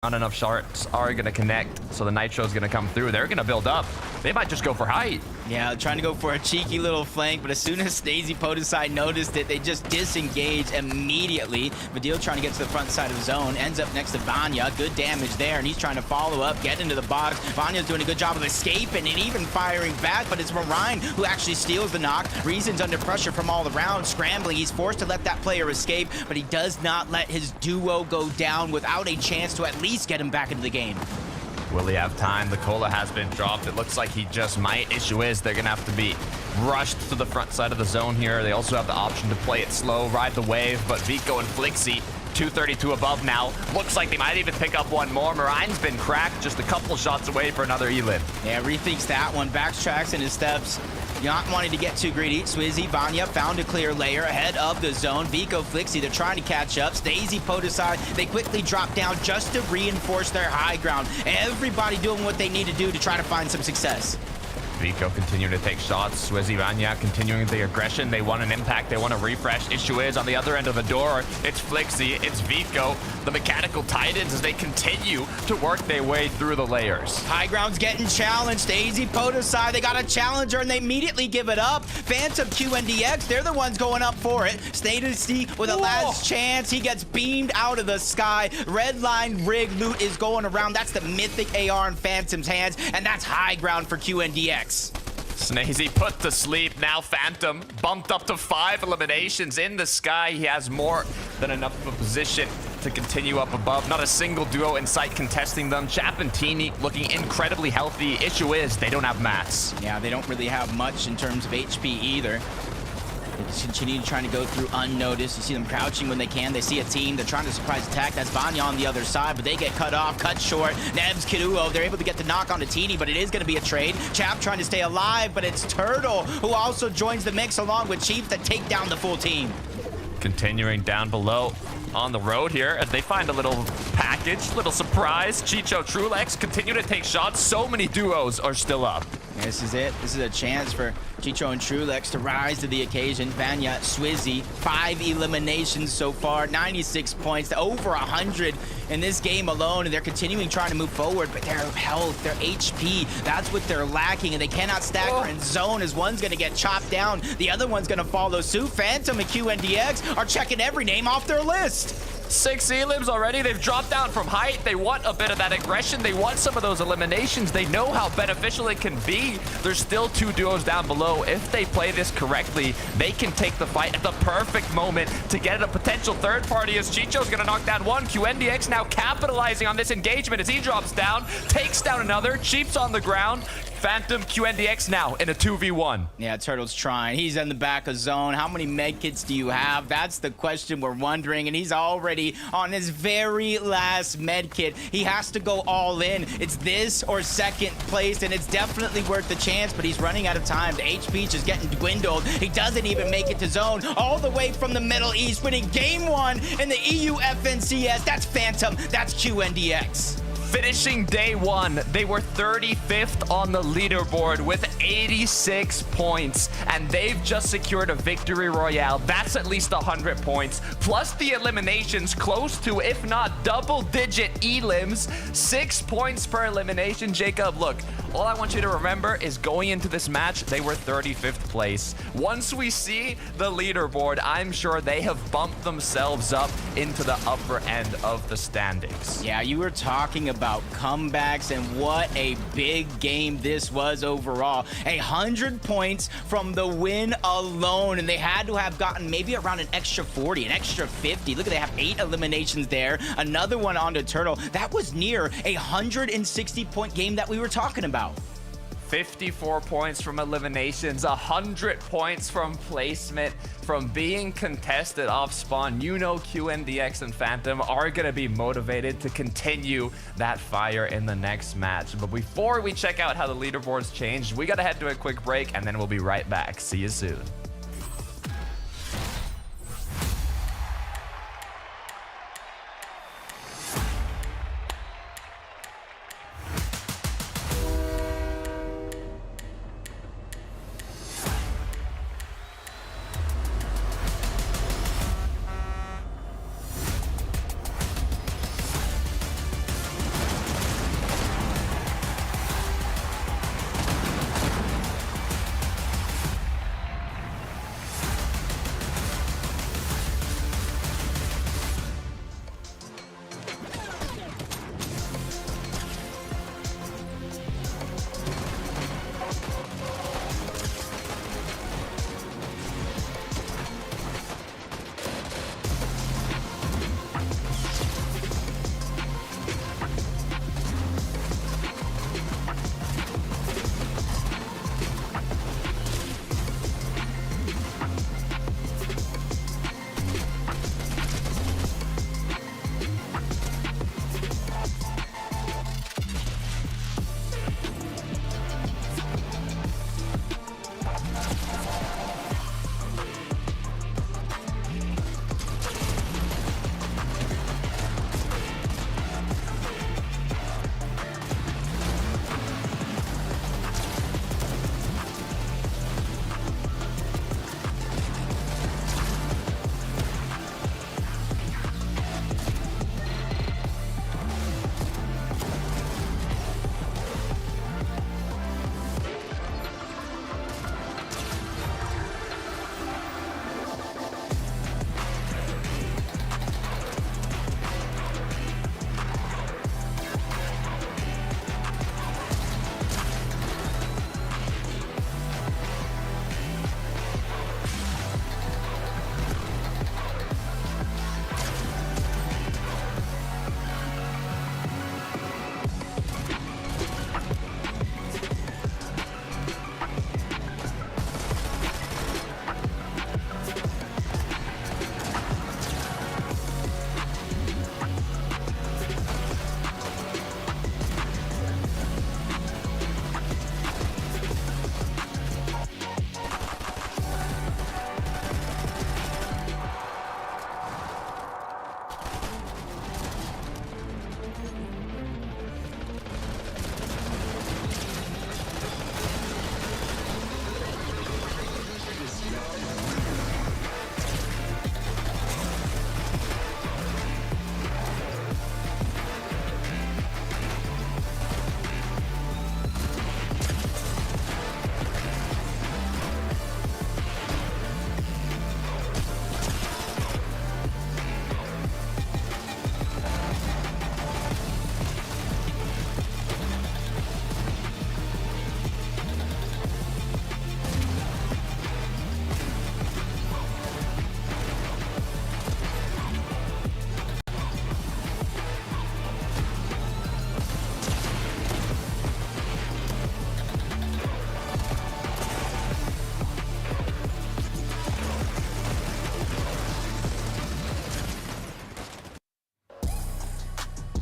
Not enough sharks are going to connect, so the Nitro is going to come through. They're going to build up. They might just go for height. Yeah, trying to go for a cheeky little flank, but as soon as Stacey Podeside noticed it, they just disengaged immediately. Badil trying to get to the front side of the zone, ends up next to Vanya. Good damage there, and he's trying to follow up, get into the box. Vanya's doing a good job of escaping and even firing back, but it's Marine who actually steals the knock. Reason's under pressure from all around, scrambling. He's forced to let that player escape, but he does not let his duo go down without a chance to at least get him back into the game. Will he have time? The Cola has been dropped. It looks like he just might. Issue is they're going to have to be rushed to the front side of the zone here. They also have the option to play it slow, ride the wave, but Vico and Flixie, 232 above now. Looks like they might even pick up one more. Marine's been cracked, just a couple shots away for another Elim. Yeah, rethinks that one, backtracks in his steps. Not wanting to get too greedy. Swizzy, Vanya found a clear layer ahead of the zone. Vico, Flixie, they're trying to catch up. Stacey, Podeside, they quickly drop down just to reinforce their high ground. Everybody doing what they need to do to try to find some success. Vico continuing to take shots. Swizzy, Vanya continuing the aggression. They want an impact. They want a refresh. Issue is on the other end of the door. It's Flixie. It's Vico. The Mechanical Titans as they continue to work their way through the layers. High ground's getting challenged. Stacey, Podeside, they got a challenger and they immediately give it up. Phantom, QNDX, they're the ones going up for it. Stacey with a last chance. He gets beamed out of the sky. Red line rig loot is going around. That's the mythic AR in Phantom's hands, and that's high ground for QNDX. Snazy put to sleep. Now Phantom bumped up to 5 eliminations in the sky. He has more than enough of a position to continue up above. Not a single duo in sight contesting them. Chap and Teeny looking incredibly healthy. Issue is they don't have mats. Yeah, they don't really have much in terms of HP either. They just continue trying to go through unnoticed. You see them crouching when they can. They see a team. They're trying to surprise attack. That's Vanya on the other side, but they get cut off, cut short. Nebs, Kiduo, they're able to get the knock on to Teeny, but it is going to be a trade. Chap trying to stay alive, but it's Turtle who also joins the mix along with Chief to take down the full team. Continuing down below on the road here as they find a little package, little surprise. Chicho, Trulex continue to take shots. So many duos are still up. Yeah, this is it. This is a chance for Chicho and Trulex to rise to the occasion. Vanya, Swizzy, 5 eliminations so far, 96 points, to over 100 in this game alone, and they're continuing trying to move forward, but their health, their HP, that's what they're lacking, and they cannot stagger in zone as one's going to get chopped down. The other one's going to follow suit. Phantom and QNDX are checking every name off their list. 6 elims already. They've dropped down from height. They want a bit of that aggression. They want some of those eliminations. They know how beneficial it can be. There's still 2 duos down below. If they play this correctly, they can take the fight at the perfect moment to get a potential third party as Chicho's going to knock down one. QNDX now capitalizing on this engagement as he drops down, takes down another. Chief's on the ground. Phantom, QNDX now in a 2v1. Yeah, Turtle's trying. He's in the back of zone. How many medkits do you have? That's the question we're wondering, and he's already on his very last medkit. He has to go all in. It's this or second place, and it's definitely worth the chance, but he's running out of time. The HP's just getting dwindled. He doesn't even make it to zone. All the way from the Middle East, winning game 1 in the EU FNCS. That's Phantom. That's QNDX. Finishing day 1, they were 35th on the leaderboard with 86 points, and they've just secured a victory royale. That's at least 100 points, plus the eliminations close to, if not double-digit elims, 6 points per elimination. Jacob, look, all I want you to remember is going into this match, they were 35th place. Once we see the leaderboard, I'm sure they have bumped themselves up into the upper end of the standings. Yeah, you were talking about comebacks, and what a big game this was overall. 100 points from the win alone, and they had to have gotten maybe around an extra 40, an extra 50. Look, they have 8 eliminations there. Another one onto Turtle. That was near a 160-point game that we were talking about. 54 points from eliminations, 100 points from placement, from being contested off spawn. You know QNDX and Phantom are going to be motivated to continue that fire in the next match. But before we check out how the leaderboards changed, we got to head to a quick break, and then we'll be right back. See you soon.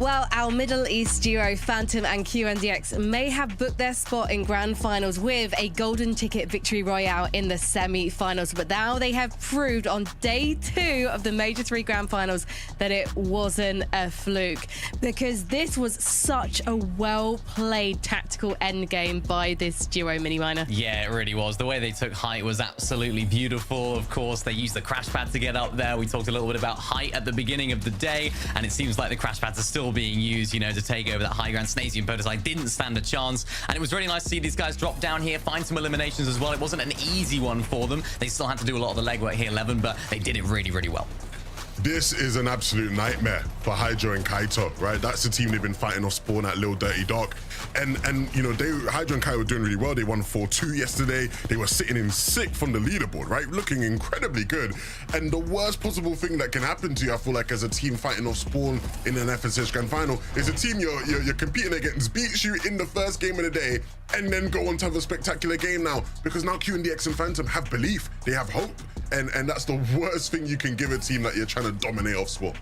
Well, our Middle East duo, Phantom and QNDX, may have booked their spot in Grand Finals with a golden ticket victory royale in the semi-finals, but now they have proved on day 2 of the Major 3 Grand Finals that it wasn't a fluke, because this was such a well-played tactical endgame by this duo, Miniminer. Yeah, it really was. The way they took height was absolutely beautiful. Of course, they used the crash pad to get up there. We talked a little bit about height at the beginning of the day, and it seems like the crash pads are still being used, you know, to take over that high ground. Snazy and Podesai didn't stand a chance, and it was really nice to see these guys drop down here, find some eliminations as well. It wasn't an easy one for them. They still had to do a lot of the legwork here, Levin, but they did it really, really well. This is an absolute nightmare for Hydra and Kaito, right? That's the team they've been fighting off Spawn at Lil Dirty Dark. And you know, Hydra and Kaito were doing really well. They won 4-2 yesterday. They were sitting in 6th on the leaderboard, right? Looking incredibly good. And the worst possible thing that can happen to you, I feel like, as a team fighting off Spawn in an FNCS Grand Final is a team you're competing against beats you in the first game of the day and then go on to have a spectacular game now, because now QNDX and Phantom have belief, they have hope. And that's the worst thing you can give a team that you're trying to dominate off Spawn.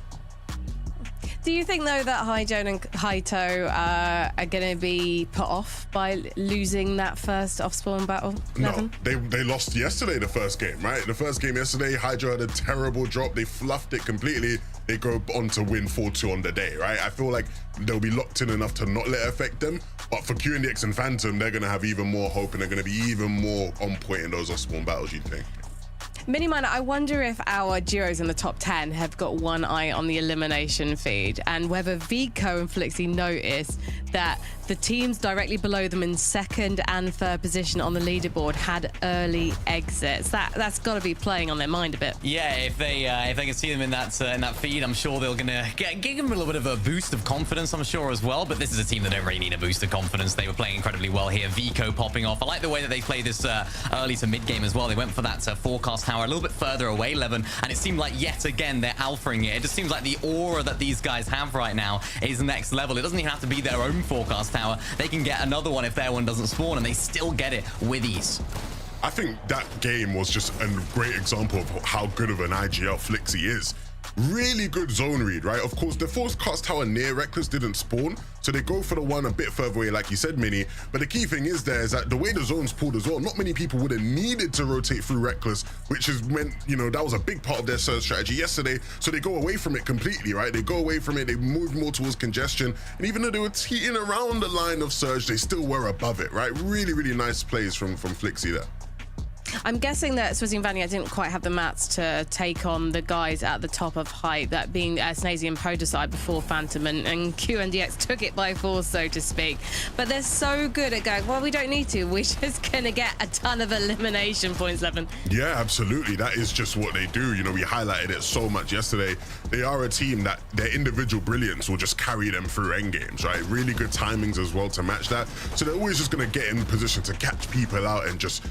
Do you think, though, that Hyjoan and Kaito are going to be put off by losing that first off-spawn battle? No, they lost yesterday, the first game, right? The first game yesterday, Hydra had a terrible drop. They fluffed it completely. They go on to win 4-2 on the day, right? I feel like they'll be locked in enough to not let it affect them. But for QNDX and Phantom, they're going to have even more hope, and they're going to be even more on point in those off-spawn battles, you'd think. Miniminer, I wonder if our duos in the top 10 have got one eye on the elimination feed, and whether Vico and Flixie noticed that the teams directly below them in 2nd and 3rd position on the leaderboard had early exits. That's got to be playing on their mind a bit. Yeah, if they can see them in that feed, I'm sure they're gonna give them a little bit of a boost of confidence, I'm sure, as well. But this is a team that don't really need a boost of confidence. They were playing incredibly well here. Vico popping off. I like the way that they played this early to mid game as well. They went for that forecast tower a little bit further away, Levin, and it seemed like yet again they're alphaing it. It just seems like the aura that these guys have right now is next level. It doesn't even have to be their own forecast tower. They can get another one if their one doesn't spawn, and they still get it with ease. I think that game was just a great example of how good of an IGL Flixie is. Really good zone read, right? Of course, the forecast tower near Reckless didn't spawn, so they go for the one a bit further away, like you said, Mini. But the key thing is there is that the way the zone's pulled as well, not many people would have needed to rotate through Reckless, which is meant, you know, that was a big part of their surge strategy yesterday. So they go away from it completely, right? They go away from it, they move more towards congestion. And even though they were teeing around the line of surge, they still were above it, right? Really, really nice plays from Flixie there. I'm guessing that Swizzy and Vanya didn't quite have the mats to take on the guys at the top of height, that being Snazy and Podesai before Phantom, and QNDX took it by force, so to speak. But they're so good at going, well, we don't need to. We're just going to get a ton of elimination points, Levin. Yeah, absolutely. That is just what they do. You know, we highlighted it so much yesterday. They are a team that their individual brilliance will just carry them through end games, right? Really good timings as well to match that. So they're always just going to get in position to catch people out and just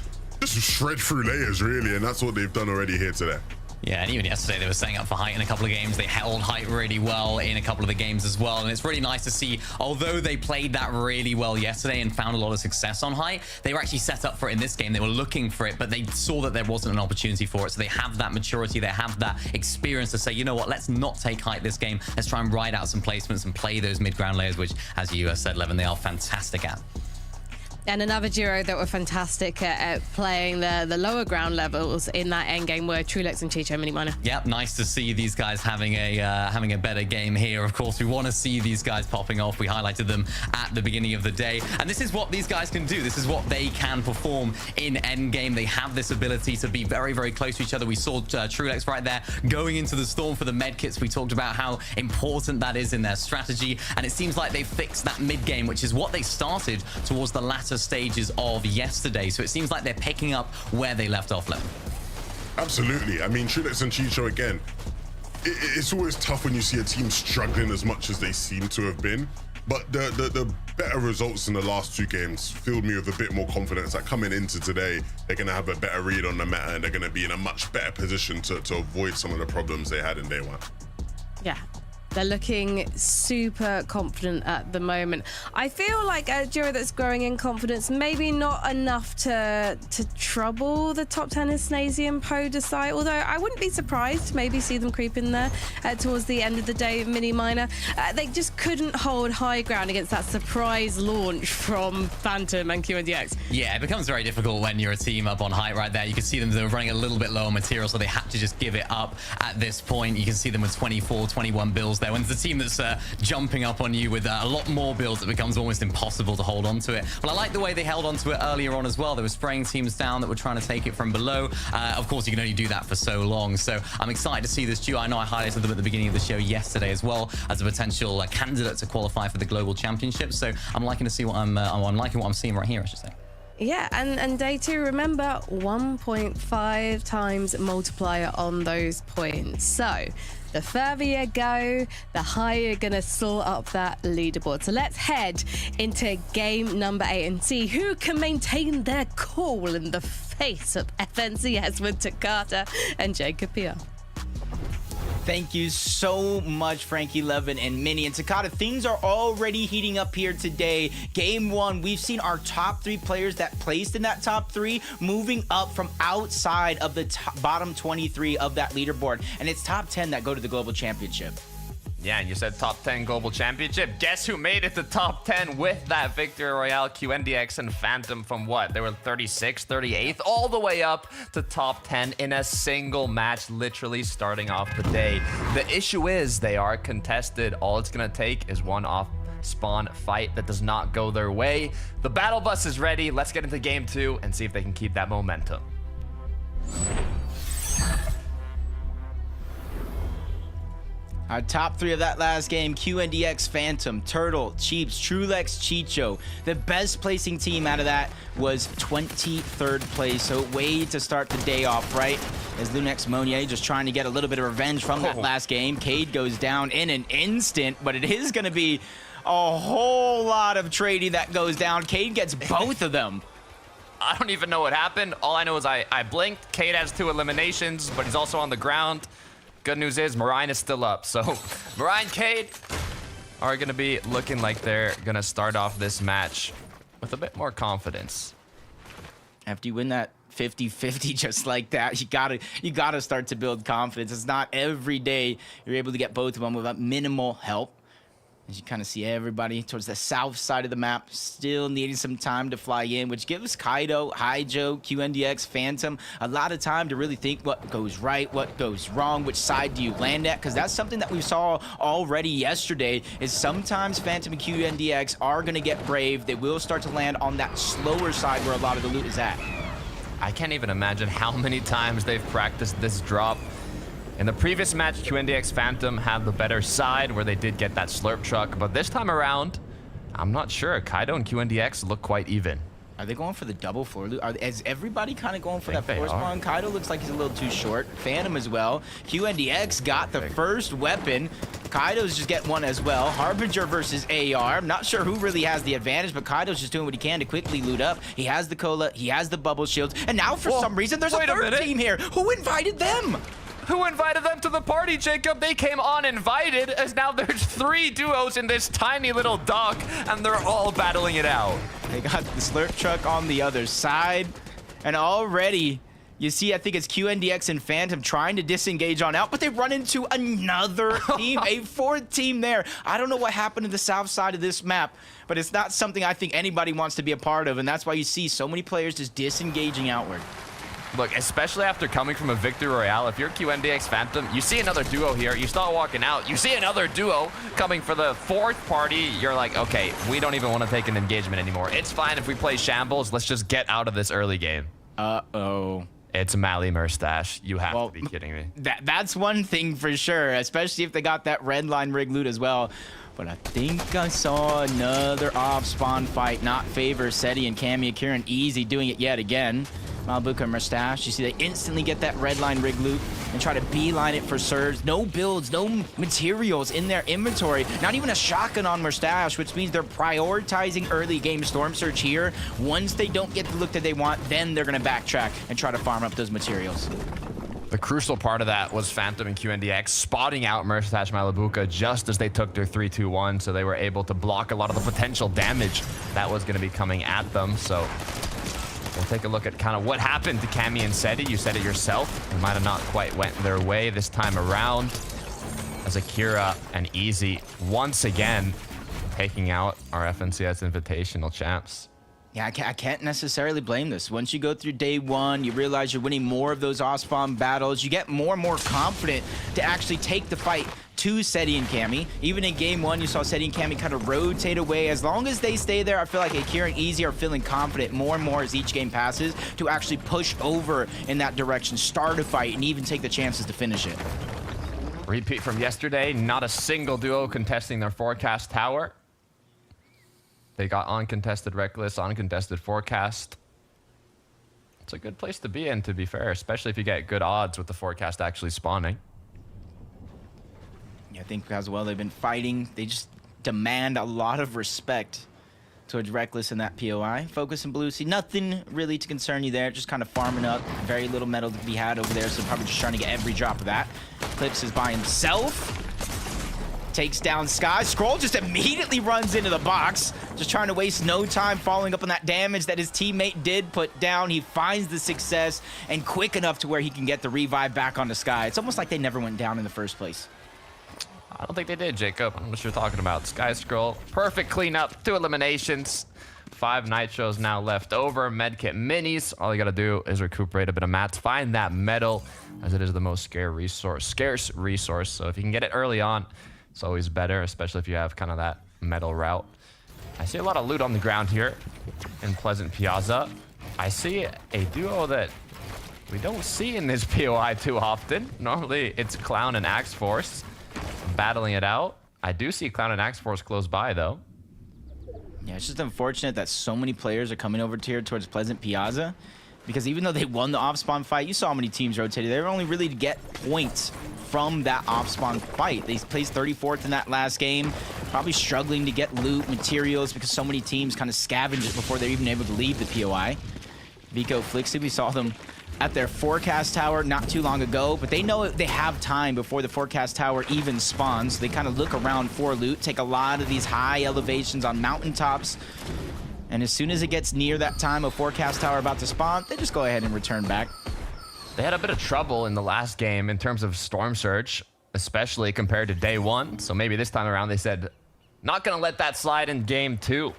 shred through layers, really, and that's what they've done already here today. Yeah, and even yesterday they were setting up for height in a couple of games. They held height really well in a couple of the games as well, and it's really nice to see, although they played that really well yesterday and found a lot of success on height, they were actually set up for it in this game. They were looking for it, but they saw that there wasn't an opportunity for it, so they have that maturity, they have that experience to say, you know what, let's not take height this game. Let's try and ride out some placements and play those mid-ground layers, which, as you said, Levin, they are fantastic at. And another duo that were fantastic at playing the lower ground levels in that end game were Trulex and Chicho Miniminer. Yep, nice to see these guys having a better game here. Of course, we want to see these guys popping off. We highlighted them at the beginning of the day, and this is what these guys can do. This is what they can perform in end game. They have this ability to be very, very close to each other. We saw Trulex right there going into the storm for the med kits. We talked about how important that is in their strategy, and it seems like they fixed that mid game, which is what they started towards the latter stages of yesterday. So it seems like they're picking up where they left off, Levin. Absolutely. I mean, Trulex and Chicho, again, it's always tough when you see a team struggling as much as they seem to have been. But the better results in the last 2 games filled me with a bit more confidence that coming into today, they're going to have a better read on the meta, and they're going to be in a much better position to avoid some of the problems they had in day 1. Yeah. They're looking super confident at the moment. I feel like a duo that's growing in confidence, maybe not enough to trouble the top 10 in Snazy and Podesai, although I wouldn't be surprised to maybe see them creep in there towards the end of the day, Mini Miner. They just couldn't hold high ground against that surprise launch from Phantom and QNDX. Yeah, it becomes very difficult when you're a team up on height right there. You can see them, they were running a little bit low on material, so they had to just give it up at this point. You can see them with 24, 21 builds there. When it's a team that's jumping up on you with a lot more builds, it becomes almost impossible to hold on to it. But I like the way they held on to it earlier on as well. They were spraying teams down that were trying to take it from below. Of course, you can only do that for so long. So I'm excited to see this duo. I know I highlighted them at the beginning of the show yesterday as well as a potential candidate to qualify for the Global Championship. So I'm liking to see what I'm liking what I'm seeing right here, I should say. Yeah, and day 2, remember, 1.5 times multiplier on those points. So the further you go, the higher you're going to soar up that leaderboard. So let's head into game number 8 and see who can maintain their cool in the face of FNCS with Takata and Jacob Pierre. Thank you so much, Frankie Levin and Mini. And Takata, things are already heating up here today. Game 1, we've seen our top 3 players that placed in that top 3 moving up from outside of the bottom 23 of that leaderboard. And it's top 10 that go to the Global Championship. Yeah, and you said top 10 global championship. Guess who made it to top 10 with that Victory Royale? QNDX and Phantom from what? They were 36th, 38th, all the way up to top 10 in a single match, literally starting off the day. The issue is they are contested. All it's going to take is one off spawn fight that does not go their way. The battle bus is ready. Let's get into game 2 and see if they can keep that momentum. Our top 3 of that last game, QNDX, Phantom, Turtle, Cheeps, Trulex, Chicho. The best placing team out of that was 23rd place, so way to start the day off, right? As Lunex Monier just trying to get a little bit of revenge from that last game. Cade goes down in an instant, but it is going to be a whole lot of trading that goes down. Cade gets both of them. I don't even know what happened. All I know is I blinked. Cade has 2 eliminations, but he's also on the ground. Good news is Marine is still up. So Marine, Cade are going to be looking like they're going to start off this match with a bit more confidence. After you win that 50-50 just like that, you gotta start to build confidence. It's not every day you're able to get both of them without minimal help. As you kind of see everybody towards the south side of the map, still needing some time to fly in, which gives Kaido, Haijo, QNDX, Phantom a lot of time to really think what goes right, what goes wrong, which side do you land at, because that's something that we saw already yesterday, is sometimes Phantom and QNDX are going to get brave. They will start to land on that slower side where a lot of the loot is at. I can't even imagine how many times they've practiced this drop. In the previous match, QNDX Phantom had the better side where they did get that slurp truck, but this time around, I'm not sure. Kaido and QNDX look quite even. Are they going for the double floor loot? Is everybody kind of going for that floor spawn? Kaido looks like he's a little too short. Phantom as well. QNDX got the first weapon. Kaido's just getting one as well. Harbinger versus AR. I'm not sure who really has the advantage, but Kaido's just doing what he can to quickly loot up. He has the cola, he has the bubble shields, and now for some reason there's a third team here. Who invited them? Who invited them to the party, Jacob? They came uninvited, as now there's 3 duos in this tiny little dock, and they're all battling it out. They got the slurp truck on the other side, and already you see, I think it's QNDX and Phantom trying to disengage on out, but they run into another team, a 4th team there. I don't know what happened to the south side of this map, but it's not something I think anybody wants to be a part of, and that's why you see so many players just disengaging outward. Look, especially after coming from a Victory Royale, if you're QNDX Phantom, you see another duo here, you start walking out, you see another duo coming for the 4th party, you're like, okay, we don't even want to take an engagement anymore. It's fine if we play shambles, let's just get out of this early game. Uh-oh. It's Mally Murstache. You have to be kidding me. That's one thing for sure, especially if they got that red line rig loot as well. But I think I saw another off-spawn fight not favor Seti and Cammy Kieran. Easy doing it yet again. Malbuka and Murstache, you see they instantly get that red line rig loot and try to beeline it for Surge. No builds, no materials in their inventory. Not even a shotgun on Murstache, which means they're prioritizing early game Storm Surge here. Once they don't get the look that they want, then they're going to backtrack and try to farm up those materials. The crucial part of that was Phantom and QNDX spotting out Mercatash Malabuka just as they took their 3-2-1, so they were able to block a lot of the potential damage that was going to be coming at them. So we'll take a look at kind of what happened to Cammy and Seti. You said it yourself. It might have not quite went their way this time around, as Akira and Easy once again taking out our FNCS Invitational champs. Yeah, I can't necessarily blame this. Once you go through day one, you realize you're winning more of those off-spawn battles. You get more and more confident to actually take the fight to Seti and Cammy. Even in game one, you saw Seti and Cammy kind of rotate away. As long as they stay there, I feel like Akira and Easy are feeling confident more and more as each game passes to actually push over in that direction, start a fight, and even take the chances to finish it. Repeat from yesterday, not a single duo contesting their forecast tower. They got uncontested Reckless, uncontested Forecast. It's a good place to be in, to be fair, especially if you get good odds with the Forecast actually spawning. Yeah, I think as well they've been fighting. They just demand a lot of respect towards Reckless in that POI. Focus and Blue Sea, nothing really to concern you there. Just kind of farming up. Very little metal to be had over there, so probably just trying to get every drop of that. Clips is by himself. Takes down Sky. Scroll just immediately runs into the box. Just trying to waste no time following up on that damage that his teammate did put down. He finds the success and quick enough to where he can get the revive back onto Sky. It's almost like they never went down in the first place. I don't think they did, Jacob. I don't know what you're talking about. Sky Scroll, perfect cleanup, 2 eliminations. 5 nitros now left over. Medkit minis. All you gotta do is recuperate a bit of mats. Find that metal, as it is the most scarce resource. So if you can get it early on, it's always better, especially if you have kind of that metal route. I see a lot of loot on the ground here in Pleasant Piazza. I see a duo that we don't see in this POI too often. Normally, it's Clown and Axe Force battling it out. I do see Clown and Axe Force close by, though. Yeah, it's just unfortunate that so many players are coming over here towards Pleasant Piazza, because even though they won the off-spawn fight, you saw how many teams rotated. They were only really to get points from that off-spawn fight. They placed 34th in that last game, probably struggling to get loot, materials, because so many teams kind of scavenged it before they're even able to leave the POI. Vico Flixie, we saw them at their forecast tower not too long ago, but they know they have time before the forecast tower even spawns. So they kind of look around for loot, take a lot of these high elevations on mountaintops, and as soon as it gets near that time of forecast tower about to spawn, they just go ahead and return back. They had a bit of trouble in the last game in terms of Storm Surge, especially compared to day one. So maybe this time around they said, not going to let that slide in game 2,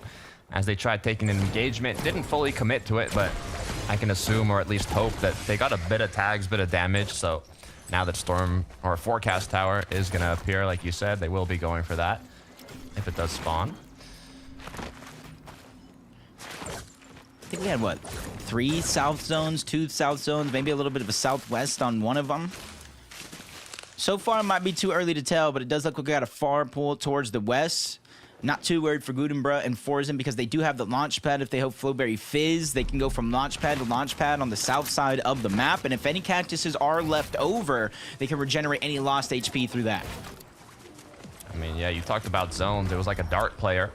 as they tried taking an engagement. Didn't fully commit to it, but I can assume, or at least hope, that they got a bit of tags, bit of damage. So now that Storm or Forecast Tower is going to appear, like you said, they will be going for that if it does spawn. I think we had, what, 3 south zones, 2 south zones, maybe a little bit of a southwest on one of them. So far, it might be too early to tell, but it does look like we got a far pull towards the west. Not too worried for Gudenbra and Forzen, because they do have the launch pad. If they hope Flowberry Fizz, they can go from launch pad to launch pad on the south side of the map. And if any cactuses are left over, they can regenerate any lost HP through that. I mean, yeah, you talked about zones. It was like a dart player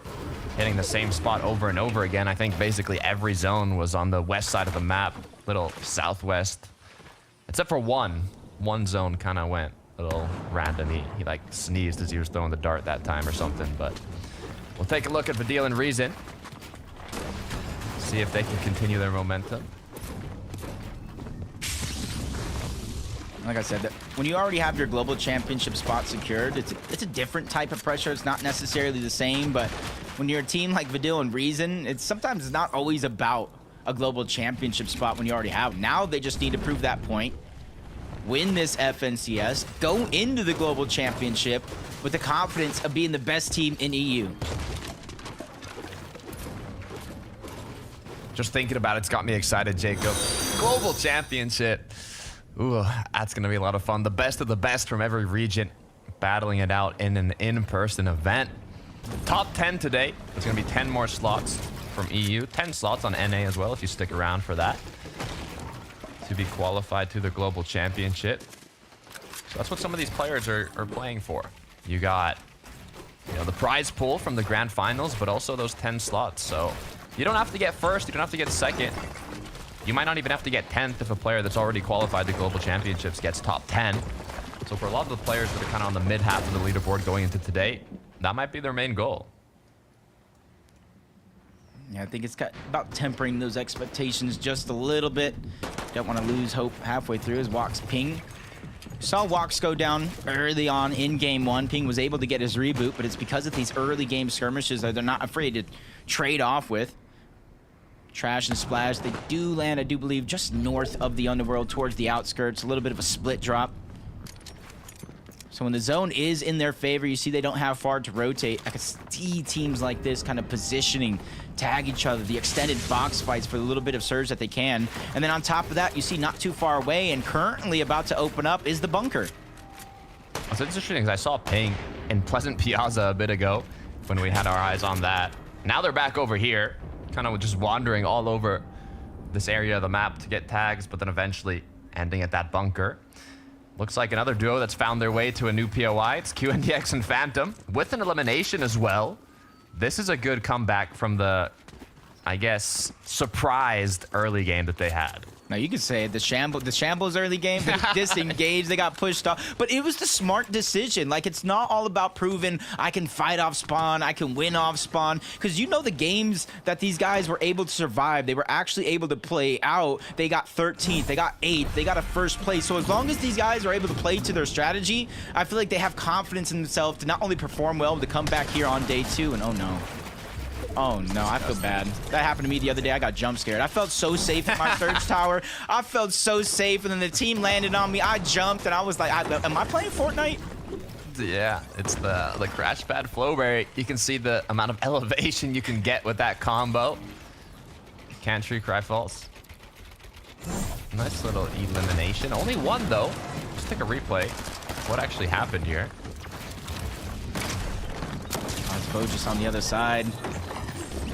hitting the same spot over and over again. I think basically every zone was on the west side of the map, little southwest, except for one. One zone kind of went a little random. He like sneezed as he was throwing the dart that time or something. But we'll take a look at Vidil and Reason, see if they can continue their momentum. Like I said, when you already have your global championship spot secured, it's a different type of pressure. It's not necessarily the same, but when you're a team like Vidil and Reason, it's sometimes not always about a global championship spot when you already have. Now they just need to prove that point, win this FNCS, go into the global championship with the confidence of being the best team in EU. Just thinking about it's got me excited, Jacob. Global championship. Ooh, that's going to be a lot of fun. The best of the best from every region battling it out in an in-person event. Top 10 today. There's going to be 10 more slots from EU. 10 slots on NA as well if you stick around for that, to be qualified to the global championship. So that's what some of these players are playing for. You got, you know, the prize pool from the grand finals, but also those 10 slots. So you don't have to get first, you don't have to get second. You might not even have to get 10th if a player that's already qualified to global championships gets top 10. So for a lot of the players that are kind of on the mid half of the leaderboard going into today, that might be their main goal. Yeah, I think it's about tempering those expectations just a little bit. Don't want to lose hope halfway through as Wox ping. Saw Wox go down early on in game 1. Ping was able to get his reboot, but it's because of these early game skirmishes that they're not afraid to trade off with. Trash and Splash, they do land, I do believe, just north of the Underworld towards the outskirts. A little bit of a split drop. So when the zone is in their favor, you see they don't have far to rotate. I can see teams like this kind of positioning, tag each other, the extended box fights for the little bit of surge that they can. And then on top of that, you see not too far away and currently about to open up is the bunker. What's interesting is I saw Ping in Pleasant Piazza a bit ago when we had our eyes on that. Now they're back over here, kind of just wandering all over this area of the map to get tags, but then eventually ending at that bunker. Looks like another duo that's found their way to a new POI. It's QNDX and Phantom with an elimination as well. This is a good comeback from the, I guess, surprised early game that they had. Now you could say it, the shambles early game, they disengaged, they got pushed off, but it was the smart decision. Like, it's not all about proving I can fight off spawn, I can win off spawn, because you know the games that these guys were able to survive, they were actually able to play out. They got 13th, they got 8th, they got a first place. So as long as these guys are able to play to their strategy, I feel like they have confidence in themselves to not only perform well, but to come back here on day 2 and oh no. Oh no, I feel bad. That happened to me the other day. I got jump scared. I felt so safe in my Surge Tower. I felt so safe, and then the team landed on me. I jumped, and I was like, am I playing Fortnite? Yeah, it's the crash pad Flowberry. You can see the amount of elevation you can get with that combo. Cantry Cry False. Nice little elimination. Only one though. Let's take a replay. What actually happened here? I suppose just on the other side.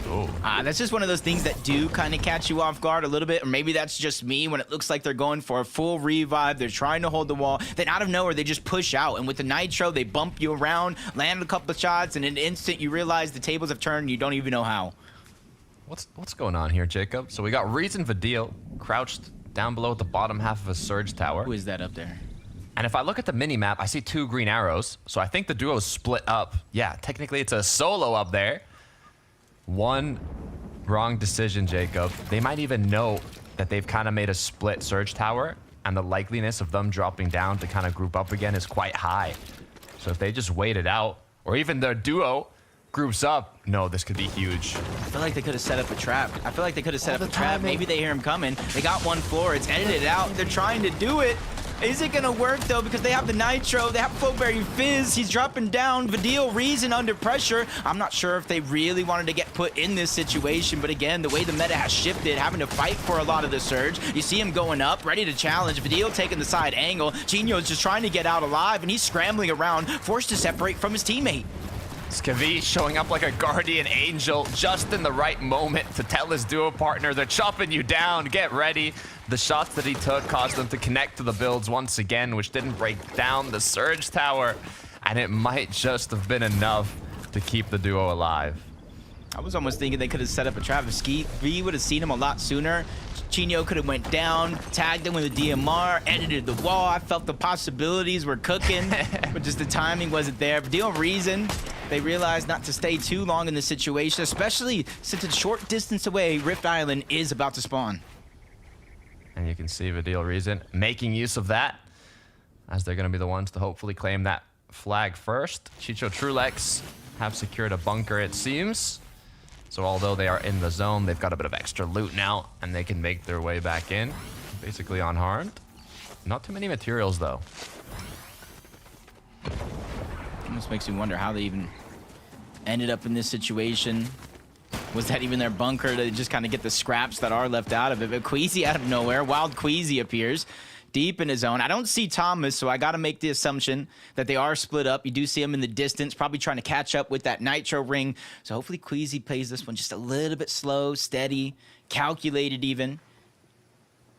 Oh. That's just one of those things that do kind of catch you off guard a little bit, or maybe that's just me when it looks like they're going for a full revive, they're trying to hold the wall, then out of nowhere they just push out, and with the Nitro they bump you around, land a couple of shots, and in an instant you realize the tables have turned and you don't even know how. What's going on here, Jacob? So we got Reason Vidil crouched down below at the bottom half of a Surge Tower. Who is that up there? And if I look at the mini-map, I see 2 green arrows. So I think the duo is split up. Yeah, technically it's a solo up there. One wrong decision, Jacob. They might even know that they've kind of made a split Surge Tower, and the likeliness of them dropping down to kind of group up again is quite high. So if they just wait it out, or even their duo groups up, no, this could be huge. I feel like they could have set up a trap. I feel like they could have set up a trap. Maybe they hear him coming. They got one floor. It's edited out. They're trying to do it. Is it gonna work though? Because they have the Nitro, they have Flowberry Fizz, he's dropping down, Vidil Reason under pressure. I'm not sure if they really wanted to get put in this situation, but again, the way the meta has shifted, having to fight for a lot of the surge. You see him going up, ready to challenge, Vidil taking the side angle. Genio's just trying to get out alive, and he's scrambling around, forced to separate from his teammate. Scavi showing up like a guardian angel just in the right moment to tell his duo partner, they're chopping you down, get ready. The shots that he took caused them to connect to the builds once again, which didn't break down the Surge Tower, and it might just have been enough to keep the duo alive. I was almost thinking they could have set up a trap. If Ski would have seen him a lot sooner, Genio could have went down, tagged him with a DMR, edited the wall. I felt the possibilities were cooking, but just the timing wasn't there. Vidil Reason, they realized not to stay too long in this situation, especially since it's short distance away, Rift Island is about to spawn. And you can see Vidil Reason making use of that, as they're going to be the ones to hopefully claim that flag first. Chicho Trulex have secured a bunker, it seems. So although they are in the zone, they've got a bit of extra loot now, and they can make their way back in, basically unharmed. Not too many materials, though. Almost makes me wonder how they even ended up in this situation. Was that even their bunker to just kind of get the scraps that are left out of it? But Queasy out of nowhere, Wild Queasy appears deep in his zone. I don't see Thomas, so I got to make the assumption that they are split up. You do see him in the distance, probably trying to catch up with that Nitro ring. So hopefully Queasy plays this one just a little bit slow, steady, calculated even.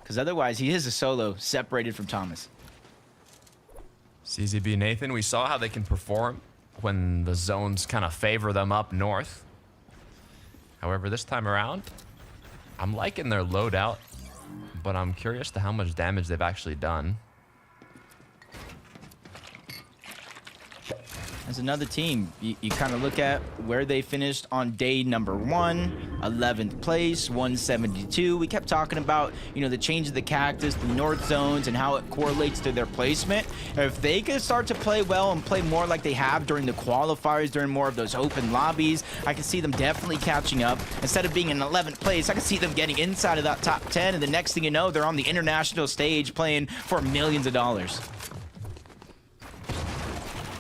Because otherwise, he is a solo separated from Thomas. CZB Nathan, we saw how they can perform when the zones kind of favor them up north. However, this time around, I'm liking their loadout. but I'm curious to how much damage they've actually done. As another team, you kind of look at where they finished on day number 1, 11th place, 172. We kept talking about, you know, the change of the cactus, the north zones, and how it correlates to their placement. If they can start to play well and play more like they have during the qualifiers, during more of those open lobbies, I can see them definitely catching up. Instead of being in 11th place, I can see them getting inside of that top 10, and the next thing you know, they're on the international stage playing for millions of dollars.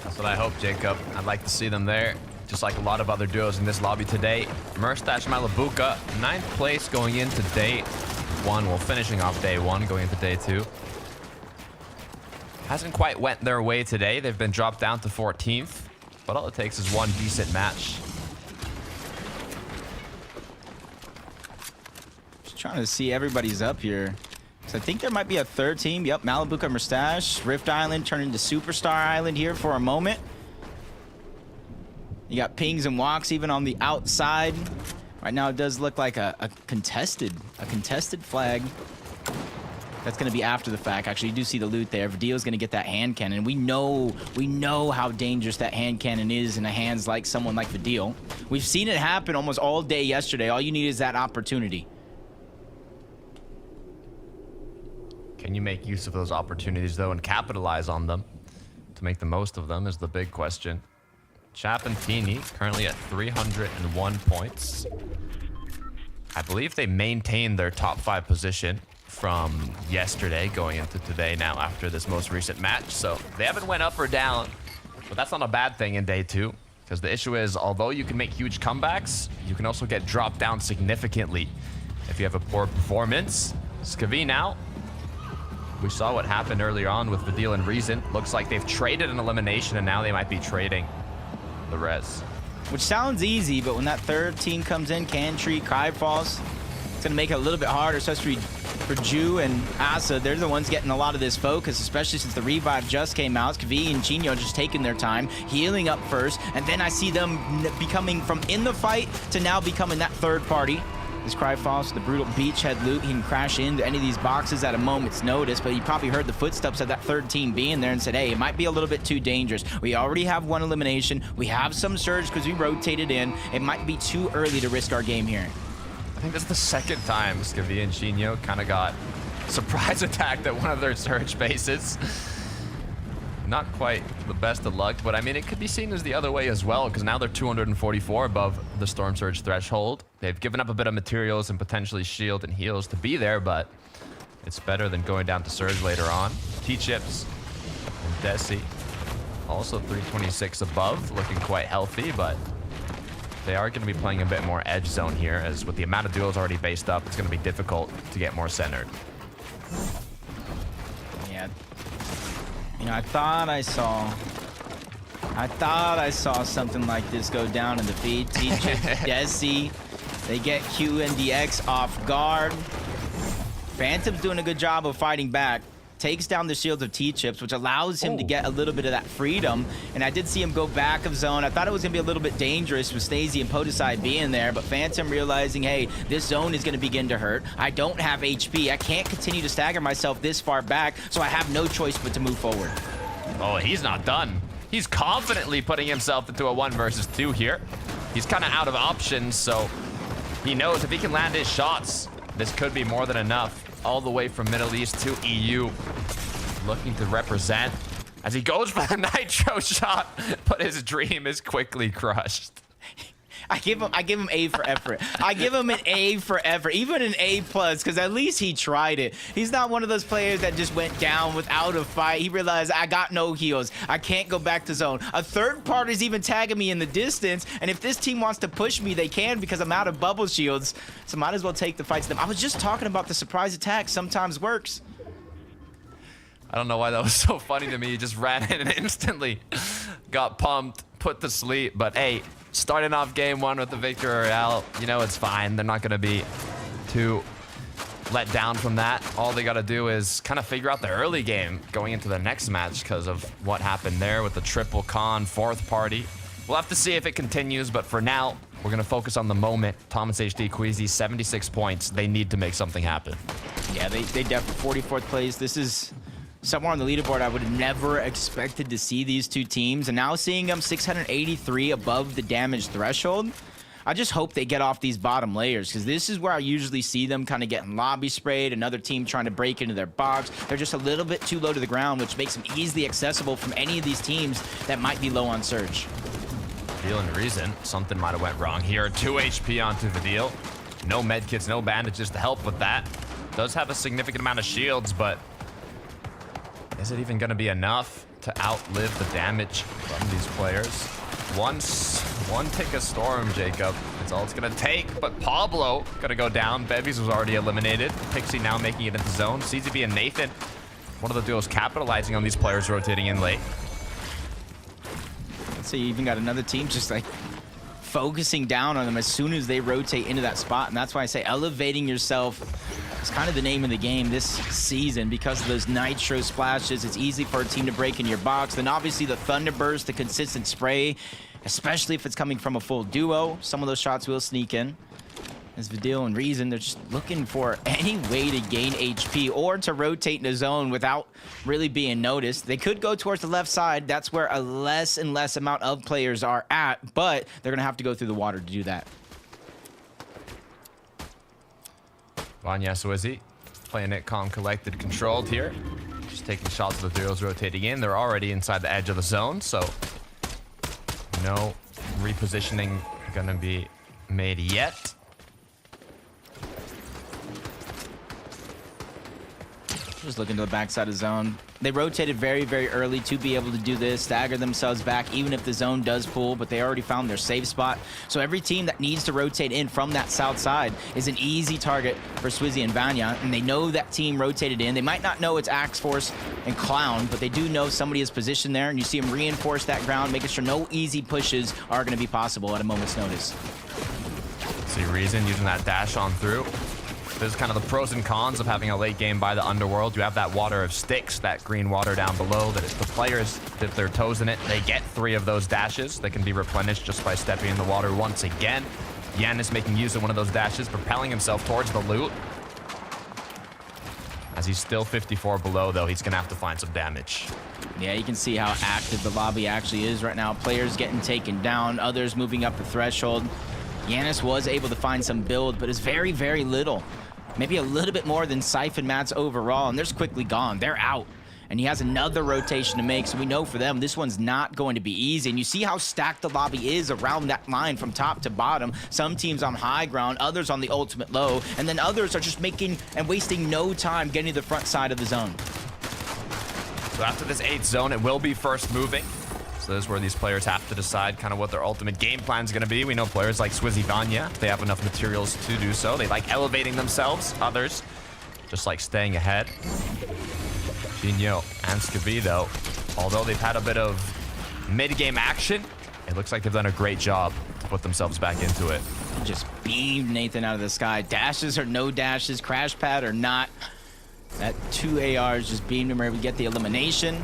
That's what I hope, Jacob. I'd like to see them there, just like a lot of other duos in this lobby today. Murstache Malabuka, 9th place going into day 1. Well, finishing off day 1, going into day 2. Hasn't quite went their way today. They've been dropped down to 14th, but all it takes is one decent match. Just trying to see everybody's up here. So I think there might be a third team. Yep, Malabuka Murstache. Rift Island turned into Superstar Island here for a moment. You got pings and walks even on the outside. Right now it does look like a contested flag. That's going to be after the fact. Actually, you do see the loot there. Vidil's going to get that hand cannon. We know how dangerous that hand cannon is in the hands like someone like Vidil. We've seen it happen almost all day yesterday. All you need is that opportunity. Can you make use of those opportunities, though, and capitalize on them? To make the most of them is the big question. Chapentini currently at 301 points. I believe they maintained their top 5 position from yesterday going into today now after this most recent match. So they haven't went up or down, but that's not a bad thing in day 2. Because the issue is, although you can make huge comebacks, you can also get dropped down significantly if you have a poor performance. Scavi now. We saw what happened earlier on with Vidil and Reason. Looks like they've traded an elimination, and now they might be trading the res. Which sounds easy, but when that third team comes in, Cantry, Cryfalls, it's going to make it a little bit harder, especially for Ju and Asa. They're the ones getting a lot of this focus, especially since the revive just came out. Kvi and Chino just taking their time, healing up first, and then I see them becoming from in the fight to now becoming that third party. This Cryfalls, the brutal beachhead loot, he can crash into any of these boxes at a moment's notice, but he probably heard the footsteps of that third team being there and said, hey, it might be a little bit too dangerous. We already have one elimination. We have some surge because we rotated in. It might be too early to risk our game here. I think this is the second time Scavi and Chino kind of got surprise attacked at one of their surge bases. Not quite the best of luck, but I mean, it could be seen as the other way as well, because now they're 244 above the Storm Surge threshold. They've given up a bit of materials and potentially shield and heals to be there, but it's better than going down to Surge later on. T-Chips and Desi also 326 above, looking quite healthy, but they are going to be playing a bit more edge zone here, as with the amount of duels already based up, it's going to be difficult to get more centered. Yeah. You know, I thought I saw something like this go down in the feed. TJ, Desi, they get QNDX off guard. Phantom's doing a good job of fighting back. Takes down the shields of T-Chips, which allows him to get a little bit of that freedom. And I did see him go back of zone. I thought it was going to be a little bit dangerous with Stacey and Podeside being there, but Phantom realizing, hey, this zone is going to begin to hurt. I don't have HP. I can't continue to stagger myself this far back, so I have no choice but to move forward. Oh, he's not done. He's confidently putting himself into a 1 versus 2 here. He's kind of out of options, so he knows if he can land his shots, this could be more than enough. All the way from Middle East to EU, looking to represent as he goes for the nitro shot, but his dream is quickly crushed. I give him A for effort. I give him an A for effort, even an A+, because at least he tried it. He's not one of those players that just went down without a fight. He realized, I got no heals. I can't go back to zone. A third party's even tagging me in the distance, and if this team wants to push me, they can because I'm out of bubble shields, so might as well take the fight to them. I was just talking about the surprise attack sometimes works. I don't know why that was so funny to me. He just ran in and instantly got pumped, put to sleep, but hey, starting off game 1 with the Victory Royale, you know it's fine. They're not going to be too let down from that. All they got to do is kind of figure out the early game going into the next match because of what happened there with the triple con 4th party. We'll have to see if it continues, but for now, we're going to focus on the moment. Thomas HD, Queasy, 76 points. They need to make something happen. Yeah, they definitely 44th place. This is somewhere on the leaderboard I would have never expected to see these two teams. And now seeing them 683 above the damage threshold, I just hope they get off these bottom layers, because this is where I usually see them kind of getting lobby sprayed, another team trying to break into their box. They're just a little bit too low to the ground, which makes them easily accessible from any of these teams that might be low on Surge. Feeling reason something might have went wrong here. 2 HP onto Vidil. No medkits, no bandages to help with that. Does have a significant amount of shields, but is it even going to be enough to outlive the damage from these players? One tick of storm, Jacob. That's all it's going to take. But Pablo going to go down. Bevies was already eliminated. Pixie now making it into zone. CZB and Nathan, one of the duos capitalizing on these players rotating in late. So you even got another team just like focusing down on them as soon as they rotate into that spot. And that's why I say elevating yourself is kind of the name of the game this season, because of those nitro splashes. It's easy for a team to break in your box. Then obviously the Thunderburst, the consistent spray, especially if it's coming from a full duo. Some of those shots will sneak in. As Vidil and Reason, they're just looking for any way to gain HP or to rotate in a zone without really being noticed. They could go towards the left side. That's where a less and less amount of players are at, but they're going to have to go through the water to do that. Vanya Swizzy playing it calm, collected, controlled here. Just taking shots of the duos rotating in. They're already inside the edge of the zone, so no repositioning going to be made yet. Just looking to the backside of zone. They rotated very, very early to be able to do this, stagger themselves back, even if the zone does pull, but they already found their safe spot. So every team that needs to rotate in from that south side is an easy target for Swizzy and Vanya, and they know that team rotated in. They might not know it's Axe Force and Clown, but they do know somebody is positioned there, and you see them reinforce that ground, making sure no easy pushes are going to be possible at a moment's notice. See Reason using that dash on through. This is kind of the pros and cons of having a late game by the Underworld. You have that water of sticks, that green water down below, that if the players dip their toes in it, they get 3 of those dashes that can be replenished just by stepping in the water once again. Giannis making use of one of those dashes, propelling himself towards the loot. As he's still 54 below, though, he's going to have to find some damage. Yeah, you can see how active the lobby actually is right now. Players getting taken down, others moving up the threshold. Giannis was able to find some build, but it's very, very little. Maybe a little bit more than Siphon Mats overall, and they're quickly gone. They're out. And he has another rotation to make, so we know for them this one's not going to be easy. And you see how stacked the lobby is around that line from top to bottom. Some teams on high ground, others on the ultimate low, and then others are just making and wasting no time getting to the front side of the zone. So after this 8th zone, it will be first moving. So this is where these players have to decide kind of what their ultimate game plan is going to be. We know players like Swizzy Vanya, they have enough materials to do so. They like elevating themselves. Others just like staying ahead. Jinyo and Skavi, though, although they've had a bit of mid-game action, it looks like they've done a great job to put themselves back into it. Just beamed Nathan out of the sky. Dashes or no dashes, crash pad or not. That 2 ARs just beamed him, where we get the elimination.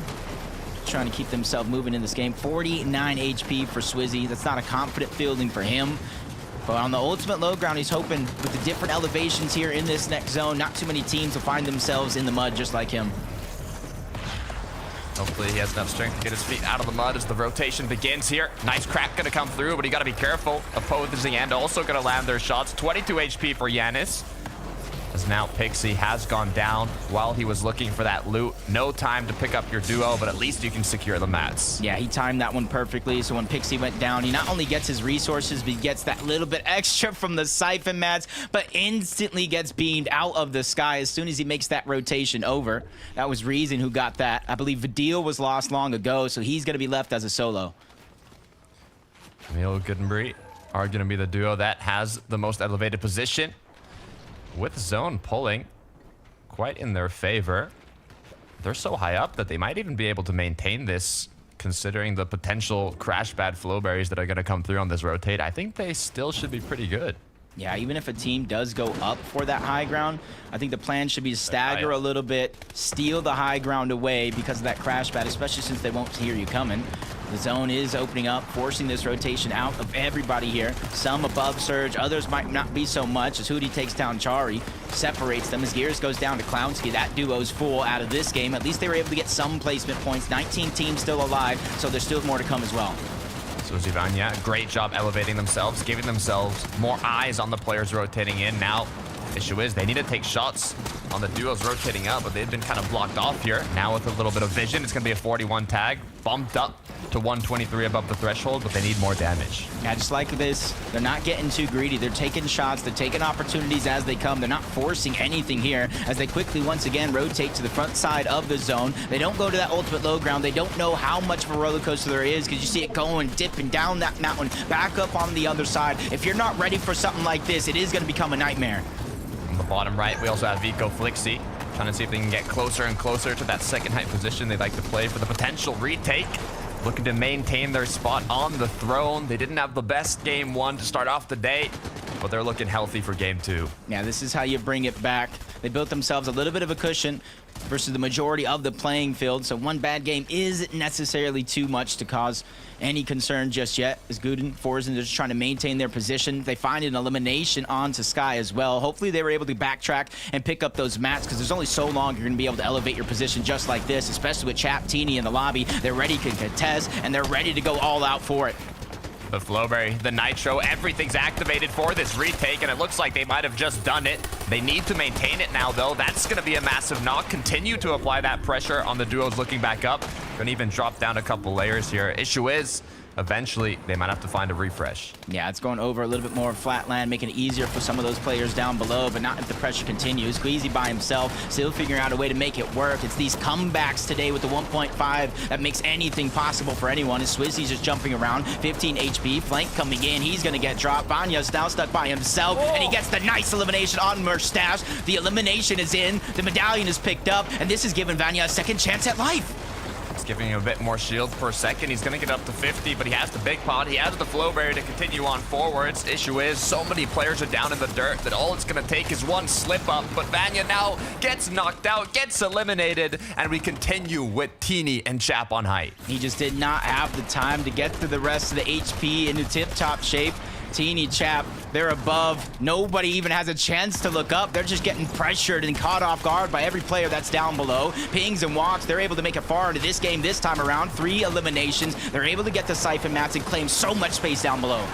Trying to keep themselves moving in this game. 49 HP for Swizzy. That's not a confident fielding for him. But on the ultimate low ground, he's hoping with the different elevations here in this next zone, not too many teams will find themselves in the mud just like him. Hopefully he has enough strength to get his feet out of the mud as the rotation begins here. Nice crack gonna come through, but you gotta be careful. Opposing end also gonna land their shots. 22 HP for Giannis. As now Pixie has gone down while he was looking for that loot. No time to pick up your duo, but at least you can secure the mats. Yeah, he timed that one perfectly. So when Pixie went down, he not only gets his resources, but he gets that little bit extra from the Siphon Mats, but instantly gets beamed out of the sky as soon as he makes that rotation over. That was Reason who got that. I believe Vidil was lost long ago, so he's going to be left as a solo. Camille Goodenbury are going to be the duo that has the most elevated position, with zone pulling quite in their favor. They're so high up that they might even be able to maintain this, considering the potential crash pad flowberries that are going to come through on this rotate. I think they still should be pretty good. Yeah, even if a team does go up for that high ground, I think the plan should be to stagger a little bit, steal the high ground away because of that crash pad, especially since they won't hear you coming. The zone is opening up, forcing this rotation out of everybody here. Some above Surge, others might not be so much as Hootie takes down Chari, separates them as Gears goes down to Clownsky. That duo's full out of this game. At least they were able to get some placement points. 19 teams still alive, so there's still more to come as well. So Zivanya, great job elevating themselves, giving themselves more eyes on the players rotating in. Now, issue is they need to take shots on the duos rotating up, but they've been kind of blocked off here. Now with a little bit of vision, it's going to be a 41 tag, bumped up to 123 above the threshold, but they need more damage. Yeah, just like this, they're not getting too greedy. They're taking shots, they're taking opportunities as they come. They're not forcing anything here as they quickly, once again, rotate to the front side of the zone. They don't go to that ultimate low ground. They don't know how much of a roller coaster there is because you see it going, dipping down that mountain, back up on the other side. If you're not ready for something like this, it is going to become a nightmare. On the bottom right, we also have Vico Flixie, trying to see if they can get closer and closer to that second height position they'd like to play for the potential retake. Looking to maintain their spot on the throne. They didn't have the best game one to start off the day, but they're looking healthy for game two. Yeah, this is how you bring it back. They built themselves a little bit of a cushion versus the majority of the playing field, so one bad game isn't necessarily too much to cause any concern just yet. As Guden, Forzen, they're just trying to maintain their position. They find an elimination onto Sky as well. Hopefully they were able to backtrack and pick up those mats because there's only so long you're going to be able to elevate your position just like this, especially with Chap, Teeny in the lobby. They're ready to contest, and they're ready to go all out for it. The Flowberry, the Nitro, everything's activated for this retake, and it looks like they might have just done it. They need to maintain it now, though. That's going to be a massive knock. Continue to apply that pressure on the duos looking back up. Going to even drop down a couple layers here. Issue is, eventually, they might have to find a refresh. Yeah, it's going over a little bit more flatland, making it easier for some of those players down below, but not if the pressure continues. Squeezy by himself, still figuring out a way to make it work. It's these comebacks today with the 1.5 that makes anything possible for anyone. As Swizzy's just jumping around, 15 HP, flank coming in, he's gonna get dropped. Vanya's now stuck by himself, and he gets the nice elimination on Merstash. The elimination is in, the medallion is picked up, and this has given Vanya a second chance at life. It's giving him a bit more shield per second. He's going to get up to 50, but he has the big pot. He has the Flowberry to continue on forwards. Issue is, so many players are down in the dirt that all it's going to take is one slip up. But Vanya now gets knocked out, gets eliminated, and we continue with Teeny and Chap on height. He just did not have the time to get to the rest of the HP into tip-top shape. Teeny, Chap, they're above. Nobody even has a chance to look up. They're just getting pressured and caught off guard by every player that's down below. Pings and walks, they're able to make it far into this game this time around. 3 eliminations. They're able to get the Siphon mats and claim so much space down below.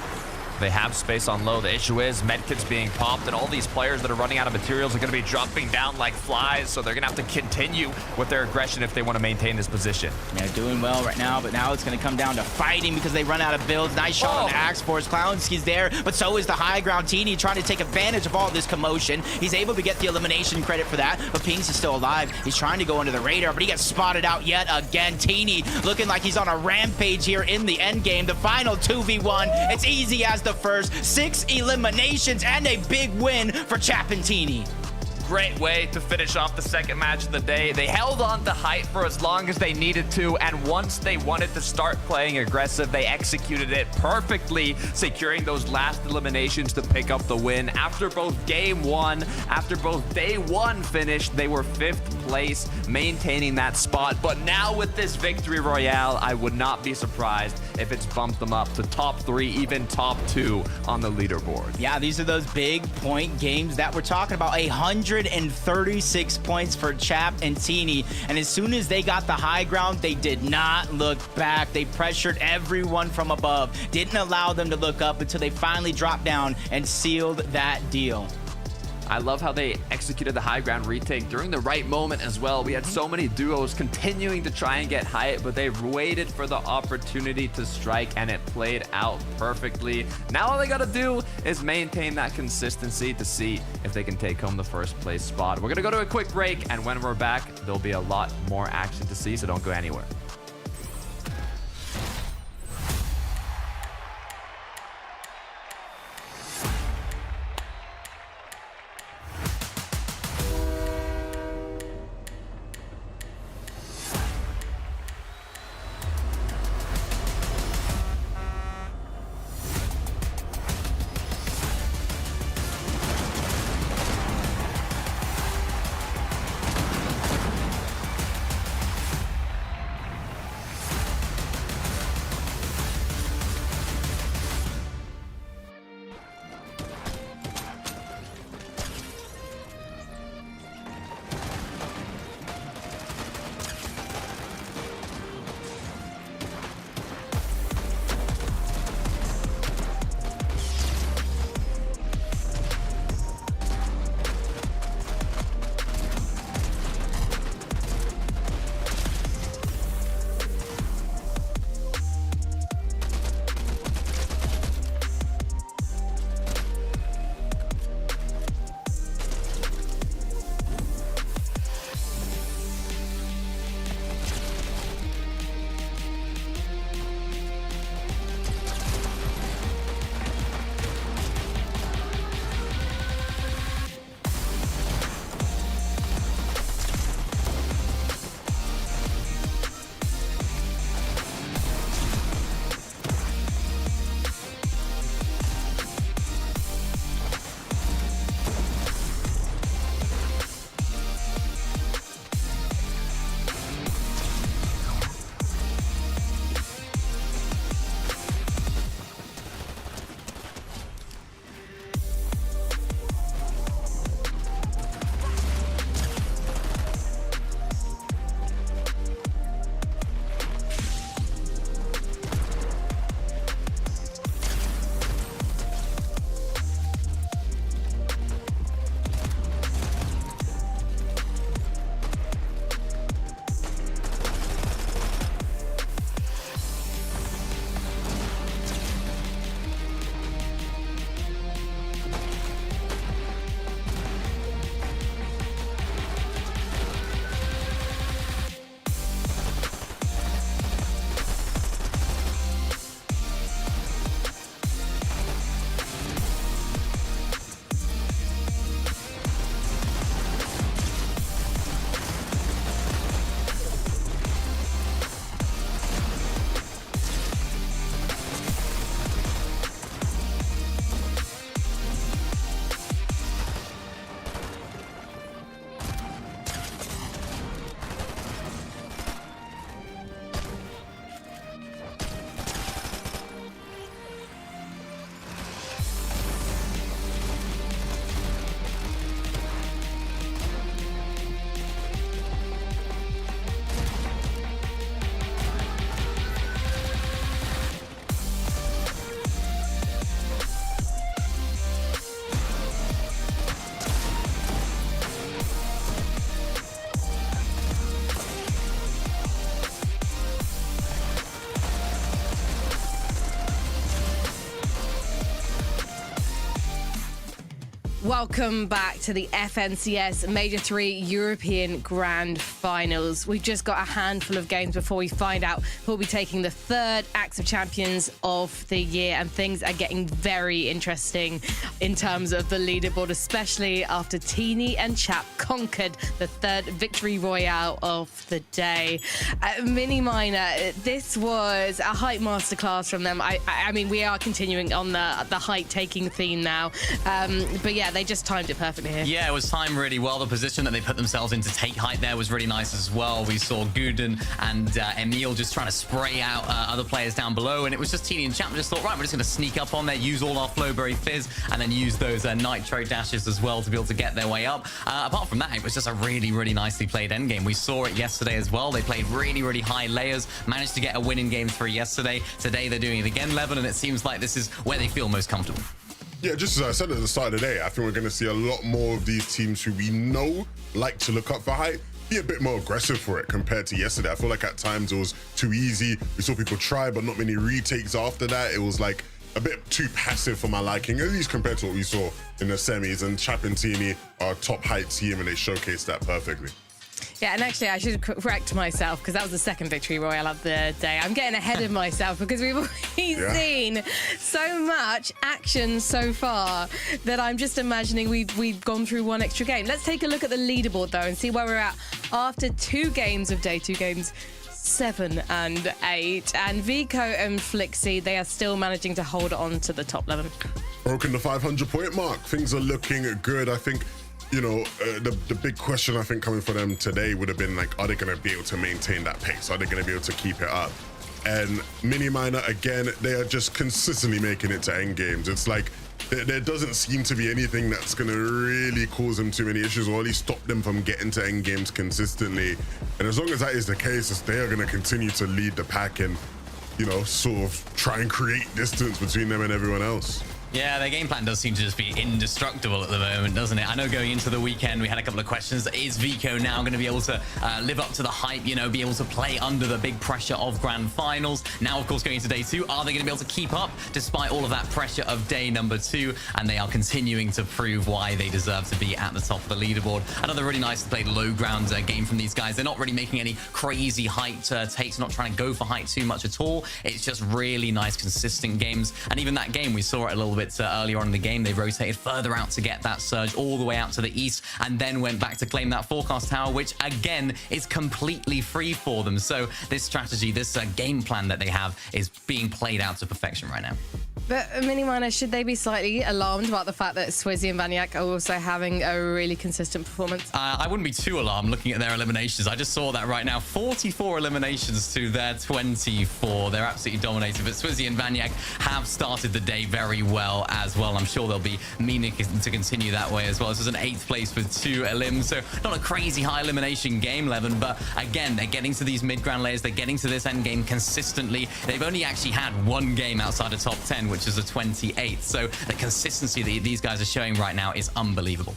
They have space on low. The issue is medkits being popped, and all these players that are running out of materials are going to be dropping down like flies, so they're going to have to continue with their aggression if they want to maintain this position. Yeah, doing well right now, but now it's going to come down to fighting because they run out of builds. Nice shot on the Axe Force. Clownsky's there, but so is the high ground Teeny trying to take advantage of all this commotion. He's able to get the elimination credit for that, but Pings is still alive. He's trying to go under the radar, but he gets spotted out yet again. Teeny looking like he's on a rampage here in the end game. The final 2v1. It's easy as the first. 6 eliminations and a big win for Chap and Teeny. Great way to finish off the second match of the day. They held on to height for as long as they needed to, and once they wanted to start playing aggressive, they executed it perfectly, securing those last eliminations to pick up the win. After both game one, after both day one finished, they were 5th place, maintaining that spot. But now with this victory royale, I would not be surprised if it's bumped them up to top 3, even top 2 on the leaderboard. Yeah, these are those big point games that we're talking about. 136 points for Chap and Teeny, and as soon as they got the high ground, they did not look back. They pressured everyone from above, didn't allow them to look up until they finally dropped down and sealed that deal. I love how they executed the high ground retake during the right moment as well. We had so many duos continuing to try and get height, but they waited for the opportunity to strike, and it played out perfectly. Now all they gotta do is maintain that consistency to see if they can take home the first place spot. We're gonna go to a quick break, and when we're back, there'll be a lot more action to see, so don't go anywhere. Welcome back to the FNCS Major 3 European Grand Finals. We've just got a handful of games before we find out who will be taking the third Axe of Champions of the year, and things are getting very interesting in terms of the leaderboard, especially after Teeny and Chap conquered the third victory royale of the day. Mini Miner, this was a hype masterclass from them. I mean, we are continuing on the hype taking theme now, but yeah, they just timed it perfectly here. Yeah, it was timed really well. The position that they put themselves in to take height there was really nice as well. We saw Guden and Emil just trying to spray out other players down below, and it was just Teeny and Champ just thought, right, we're just going to sneak up on there, use all our Flowberry Fizz, and then use those Nitro dashes as well to be able to get their way up. Apart from that, it was just a really, really nicely played endgame. We saw it yesterday as well. They played really, really high layers, managed to get a win in game 3 yesterday. Today, they're doing it again, Levin, and it seems like this is where they feel most comfortable. Yeah, just as I said at the start of the day, I think we're going to see a lot more of these teams who we know like to look up for height be a bit more aggressive for it compared to yesterday. I feel like at times it was too easy. We saw people try, but not many retakes after that. It was like a bit too passive for my liking, at least compared to what we saw in the semis. And Chap and Teeny are a top height team, and they showcased that perfectly. Yeah, and actually, I should correct myself because that was the second victory royale of the day. I'm getting ahead of myself because we've already seen so much action so far that I'm just imagining we've gone through one extra game. Let's take a look at the leaderboard, though, and see where we're at after 2 games of day 2 games. 7 and 8, and Vico and Flixie, they are still managing to hold on to the top 11. Broken the 500-point mark. Things are looking good. I think, you know, the big question I think coming for them today would have been like, are they going to be able to maintain that pace? Are they going to be able to keep it up? And Mini Miner, again, they are just consistently making it to end games. It's like there doesn't seem to be anything that's going to really cause them too many issues, or at least stop them from getting to end games consistently. And as long as that is the case, they are going to continue to lead the pack and, you know, sort of try and create distance between them and everyone else. Yeah, their game plan does seem to just be indestructible at the moment, doesn't it? I know going into the weekend, we had a couple of questions. Is Vico now going to be able to live up to the hype, you know, be able to play under the big pressure of grand finals? Now, of course, going into day 2, are they going to be able to keep up despite all of that pressure of day number 2? And they are continuing to prove why they deserve to be at the top of the leaderboard. Another really nice played low ground game from these guys. They're not really making any crazy height takes, not trying to go for height too much at all. It's just really nice, consistent games. And even that game, we saw it a little bit earlier on in the game. They rotated further out to get that surge all the way out to the east, and then went back to claim that forecast tower, which again is completely free for them. So this strategy, this game plan that they have is being played out to perfection right now. But Mini Miner, should they be slightly alarmed about the fact that Swizzy and Vaniac are also having a really consistent performance? I wouldn't be too alarmed looking at their eliminations. I just saw that right now. 44 eliminations to their 24. They're absolutely dominating. But Swizzy and Vaniac have started the day very well as well. I'm sure they'll be meaning to continue that way as well. This was an 8th place with 2 elims. So not a crazy high elimination game, Levin. But again, they're getting to these mid-ground layers. They're getting to this end game consistently. They've only actually had 1 game outside of top 10, which is a 28th. So the consistency that these guys are showing right now is unbelievable.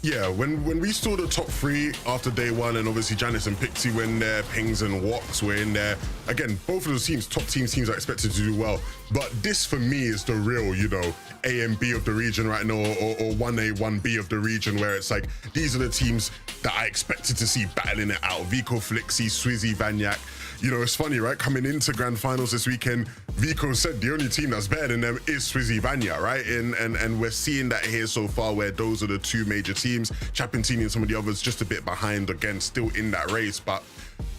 Yeah, when we saw the top 3 after day 1, and obviously Janice and Pixie were in there, Pings and Wox were in there. Again, both of those teams, top teams are expected to do well. But this for me is the real, you know, A and B of the region right now, or 1A, 1B of the region, where it's like, these are the teams that I expected to see battling it out. Vico, Flixie, Swizzy, Vaniac. You know, it's funny, right? Coming into grand finals this weekend, Vico said the only team that's better than them is Swizzy Vanya, right? And we're seeing that here so far, where those are the 2 major teams. Chapentini and some of the others just a bit behind, again, still in that race. But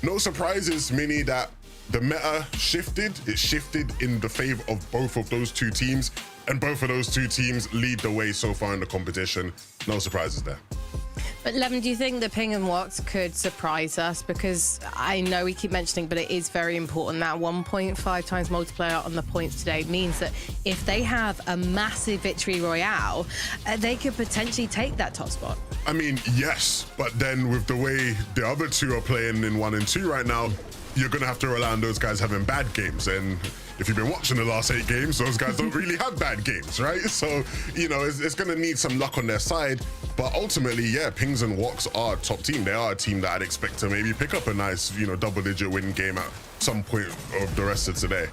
no surprises, Mini, that the meta shifted. It shifted in the favor of both of those 2 teams, and both of those 2 teams lead the way so far in the competition. No surprises there. But Levin, do you think that Ping and Wox could surprise us? Because I know we keep mentioning, but it is very important that 1.5 times multiplier on the points today means that if they have a massive victory royale, they could potentially take that top spot. I mean, yes, but then with the way the other 2 are playing in 1 and 2 right now, you're going to have to rely on those guys having bad games. And if you've been watching the last 8 games, those guys don't really have bad games, right? So, you know, it's going to need some luck on their side. But ultimately, yeah, Pings and Wox are a top team. They are a team that I'd expect to maybe pick up a nice, you know, double-digit win game at some point of the rest of today.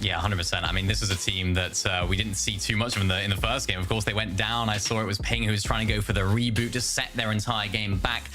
Yeah, 100%. I mean, this is a team that we didn't see too much of in the first game. Of course, they went down. I saw it was Ping who was trying to go for the reboot, just set their entire game back.